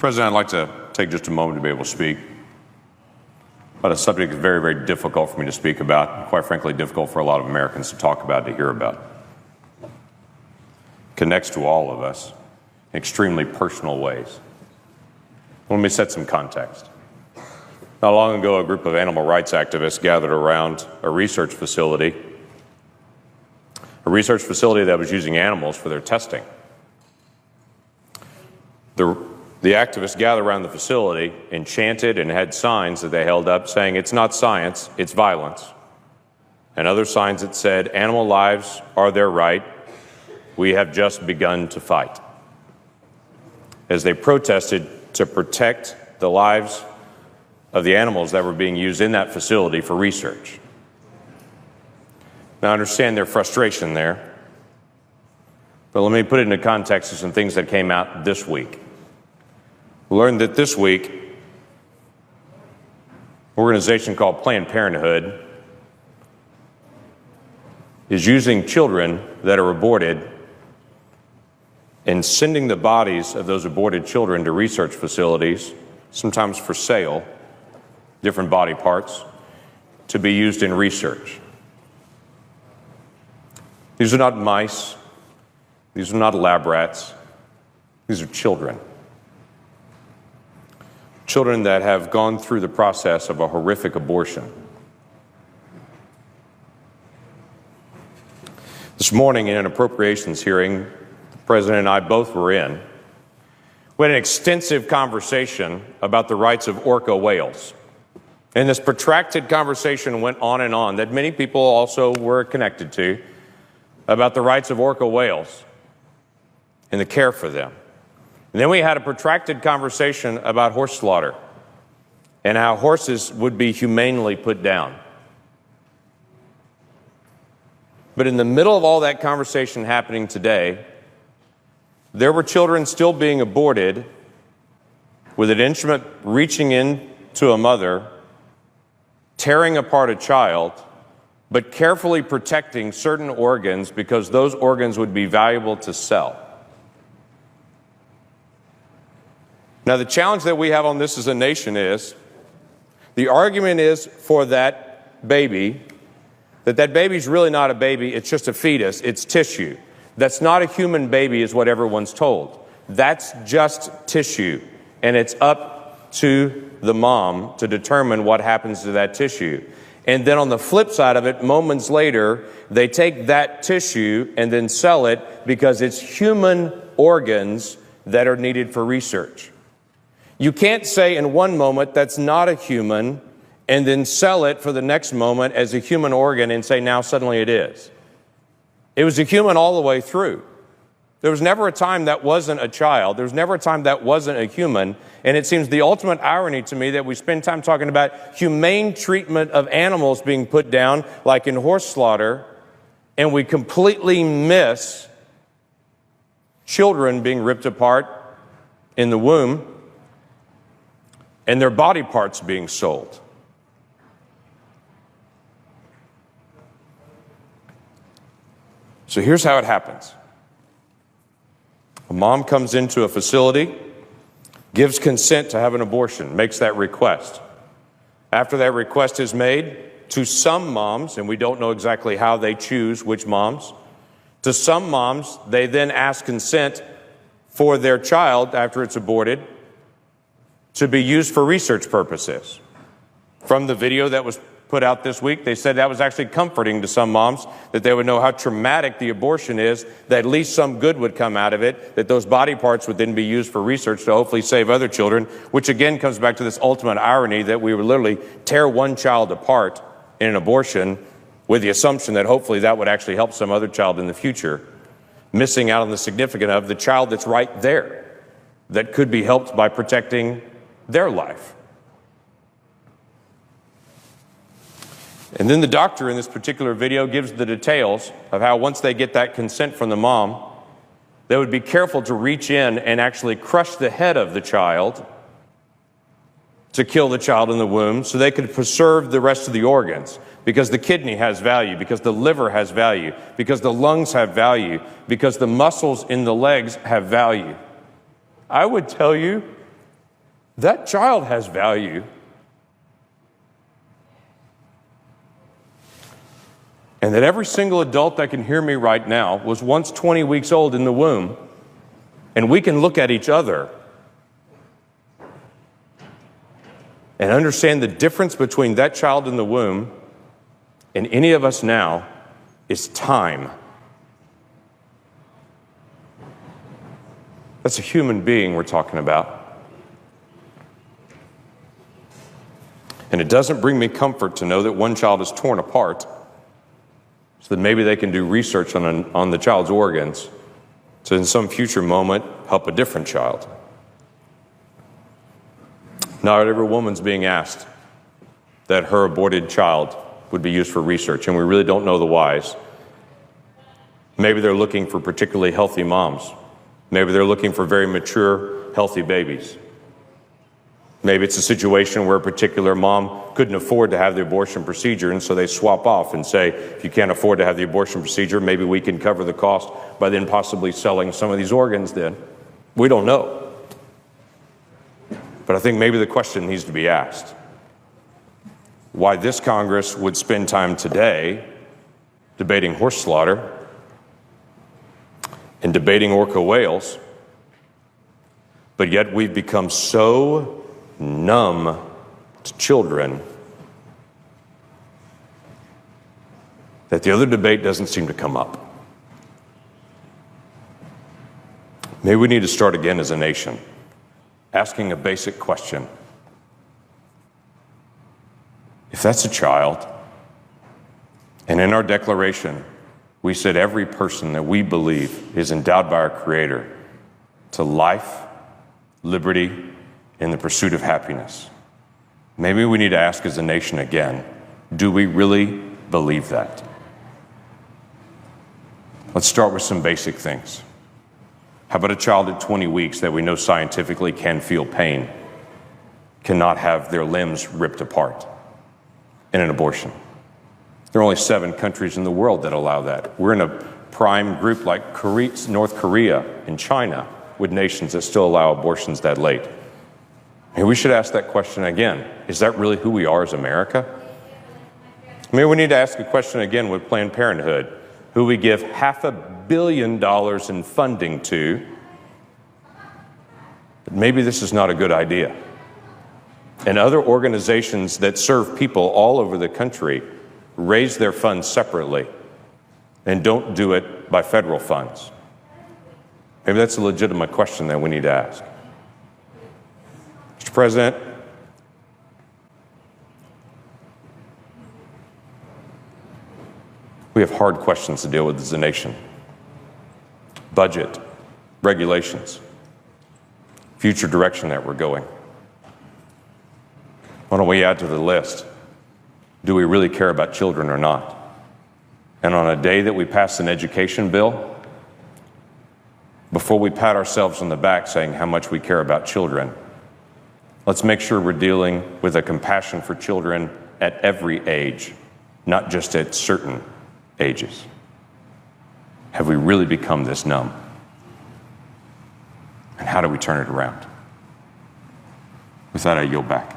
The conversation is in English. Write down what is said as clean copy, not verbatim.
President, I'd like to take just a moment to be able to speak about a subject that's very, very difficult for me to speak about, and quite frankly, difficult for a lot of Americans to talk about, to hear about. It connects to all of us in extremely personal ways. Let me set some context. Not long ago, a group of animal rights activists gathered around a research facility that was using animals for their testing. The activists gathered around the facility and chanted and had signs that they held up saying, "It's not science, it's violence." And other signs that said, "Animal lives are their right. We have just begun to fight." As they protested to protect the lives of the animals that were being used in that facility for research. Now, I understand their frustration there, but let me put it into context of some things that came out this week. We learned that this week, an organization called Planned Parenthood is using children that are aborted and sending the bodies of those aborted children to research facilities, sometimes for sale, different body parts, to be used in research. These are not mice. These are not lab rats. These are children. Children that have gone through the process of a horrific abortion. This morning in an appropriations hearing, the President and I both were in, we had an extensive conversation about the rights of orca whales. And this protracted conversation went on and on that many people also were connected to about the rights of orca whales and the care for them. And then we had a protracted conversation about horse slaughter and how horses would be humanely put down. But in the middle of all that conversation happening today, there were children still being aborted with an instrument reaching into a mother, tearing apart a child, but carefully protecting certain organs because those organs would be valuable to sell. Now, the challenge that we have on this as a nation is, the argument is for that baby, that baby's really not a baby, it's just a fetus, it's tissue. That's not a human baby is what everyone's told. That's just tissue, and it's up to the mom to determine what happens to that tissue. And then on the flip side of it, moments later, they take that tissue and then sell it because it's human organs that are needed for research. You can't say in one moment that's not a human and then sell it for the next moment as a human organ and say now suddenly it is. It was a human all the way through. There was never a time that wasn't a child. There was never a time that wasn't a human. And it seems the ultimate irony to me that we spend time talking about humane treatment of animals being put down, like in horse slaughter, and we completely miss children being ripped apart in the womb and their body parts being sold. So here's how it happens. A mom comes into a facility, gives consent to have an abortion, makes that request. After that request is made, to some moms, and we don't know exactly how they choose which moms, to some moms, they then ask consent for their child after it's aborted to be used for research purposes. From the video that was put out this week, they said that was actually comforting to some moms, that they would know how traumatic the abortion is, that at least some good would come out of it, that those body parts would then be used for research to hopefully save other children, which again comes back to this ultimate irony that we would literally tear one child apart in an abortion with the assumption that hopefully that would actually help some other child in the future, missing out on the significance of the child that's right there that could be helped by protecting their life. And then the doctor in this particular video gives the details of how once they get that consent from the mom, they would be careful to reach in and actually crush the head of the child to kill the child in the womb so they could preserve the rest of the organs, because the kidney has value, because the liver has value, because the lungs have value, because the muscles in the legs have value. I would tell you That child has value. And that every single adult that can hear me right now was once 20 weeks old in the womb, and we can look at each other and understand the difference between that child in the womb and any of us now is time. That's a human being we're talking about. And it doesn't bring me comfort to know that one child is torn apart so that maybe they can do research on the child's organs to in some future moment help a different child. Not every woman's being asked that her aborted child would be used for research, and we really don't know the whys. Maybe they're looking for particularly healthy moms. Maybe they're looking for very mature, healthy babies. Maybe it's a situation where a particular mom couldn't afford to have the abortion procedure, and so they swap off and say, if you can't afford to have the abortion procedure, maybe we can cover the cost by then possibly selling some of these organs then. We don't know. But I think maybe the question needs to be asked. Why this Congress would spend time today debating horse slaughter and debating orca whales, but yet we've become so numb to children that the other debate doesn't seem to come up. Maybe we need to start again as a nation, asking a basic question. If that's a child, and in our declaration, we said every person that we believe is endowed by our Creator to life, liberty, and the pursuit of happiness. Maybe we need to ask as a nation again, do we really believe that? Let's start with some basic things. How about a child at 20 weeks that we know scientifically can feel pain, cannot have their limbs ripped apart in an abortion? There are only 7 countries in the world that allow that. We're in a prime group like North Korea and China with nations that still allow abortions that late. And we should ask that question again. Is that really who we are as America? Maybe we need to ask a question again with Planned Parenthood, who we give $500 million in funding to. But maybe this is not a good idea. And other organizations that serve people all over the country raise their funds separately and don't do it by federal funds. Maybe that's a legitimate question that we need to ask. Mr. President, we have hard questions to deal with as a nation. Budget, regulations, future direction that we're going. Why don't we add to the list? Do we really care about children or not? And on a day that we pass an education bill, before we pat ourselves on the back saying how much we care about children, let's make sure we're dealing with a compassion for children at every age, not just at certain ages. Have we really become this numb? And how do we turn it around? With that, I yield back.